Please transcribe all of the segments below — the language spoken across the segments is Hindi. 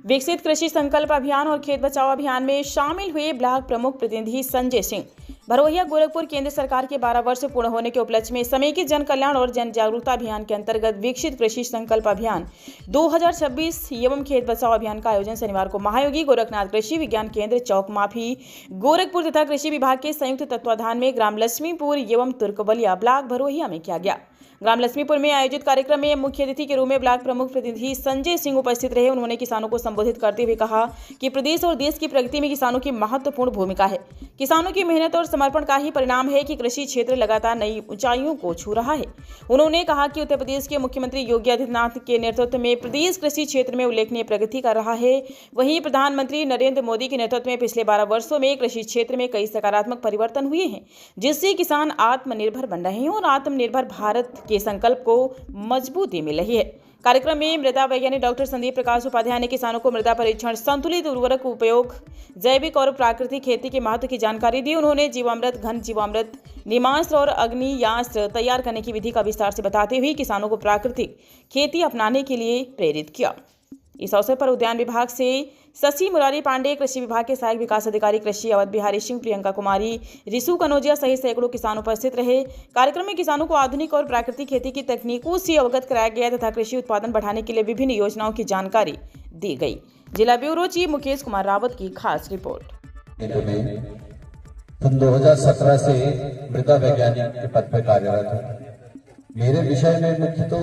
विकसित कृषि संकल्प अभियान और खेत बचाओ अभियान में शामिल हुए ब्लॉक प्रमुख प्रतिनिधि संजय सिंह। भरोहिया गोरखपुर केंद्र सरकार के 12 वर्ष पूर्ण होने के उपलक्ष्य में समेकित जन कल्याण और जन जागरूकता अभियान के अंतर्गत विकसित कृषि संकल्प अभियान 2026 एवं खेत बचाओ अभियान का आयोजन शनिवार को महायोगी गोरखनाथ कृषि विज्ञान केंद्र चौक माफी गोरखपुर तथा कृषि विभाग के संयुक्त तत्वाधान में ग्राम लक्ष्मीपुर एवं तुर्कबलिया ब्लॉक भरोहिया में किया गया। ग्राम लक्ष्मीपुर में आयोजित कार्यक्रम में मुख्य अतिथि के रूप में ब्लॉक प्रमुख प्रतिनिधि संजय सिंह उपस्थित रहे। उन्होंने किसानों को संबोधित करते हुए कहा कि प्रदेश और देश की प्रगति में किसानों की महत्वपूर्ण भूमिका है। किसानों की मेहनत और समर्पण का ही परिणाम है कि कृषि क्षेत्र लगातार नई ऊंचाइयों को छू रहा है। उन्होंने कहा कि उत्तर प्रदेश के मुख्यमंत्री योगी आदित्यनाथ के नेतृत्व में प्रदेश कृषि क्षेत्र में उल्लेखनीय प्रगति कर रहा है। वहीं प्रधानमंत्री नरेंद्र मोदी के नेतृत्व में पिछले 12 वर्षों में कृषि क्षेत्र में कई सकारात्मक परिवर्तन हुए हैं, जिससे किसान आत्मनिर्भर बन रहे हैं और आत्मनिर्भर भारत के संकल्प को मजबूती मिल रही है। कार्यक्रम में मृदा वैज्ञानिक डॉक्टर संदीप प्रकाश उपाध्याय ने किसानों को मृदा परीक्षण, संतुलित उर्वरक उपयोग, जैविक और प्राकृतिक खेती के महत्व की जानकारी दी। उन्होंने जीवामृत, घन जीवामृत, नीमास्त्र और अग्नियास्त्र तैयार करने की विधि का विस्तार से बताते हुए किसानों को प्राकृतिक खेती अपनाने के लिए प्रेरित किया। इस अवसर पर उद्यान विभाग से शशि मुरारी पांडे, कृषि विभाग के सहायक विकास अधिकारी कृषि अवध बिहारी सिंह, प्रियंका कुमारी, रिसु कनौजिया सहित सैकड़ों किसान उपस्थित रहे। कार्यक्रम में किसानों को आधुनिक और प्राकृतिक खेती की तकनीकों से अवगत कराया गया तथा कृषि उत्पादन बढ़ाने के लिए विभिन्न योजनाओं की जानकारी दी गई। जिला ब्यूरो चीफ मुकेश कुमार रावत की खास रिपोर्ट। सन 2017 से मृदा वैज्ञानिक के पद पर कार्यरत हूँ। मेरे विषय में मुख्य तो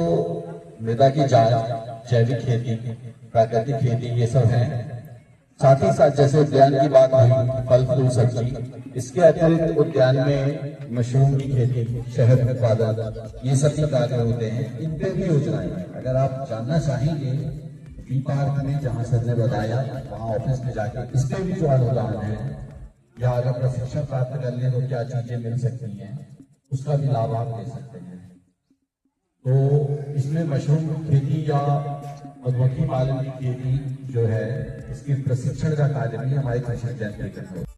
मृदा की जांच, जैविक खेती, प्राकृतिक खेती ये सब है। साथ ही साथ जैसे उद्यान की बात हुई, फल फूल सब्जी, इसके अतिरिक्त उद्यान में मशरूम की खेती, शहद उत्पादन, ये सभी कार्य होते हैं। इन पे भी योजनाएं हैं। अगर आप जानना चाहेंगे बी पार्क में जहाँ सर ने बताया, वहाँ ऑफिस में जाके इस पे भी जो अनुदान है या अगर प्रशिक्षण प्राप्त कर ले तो क्या चीजें मिल सकती हैं, उसका भी लाभ आप ले सकते हैं। तो इसमें मशरूम खेती या मधुमक्खी पालन की खेती जो है, इसके प्रशिक्षण का कार्य भी हमारे कृषि विज्ञान केंद्र में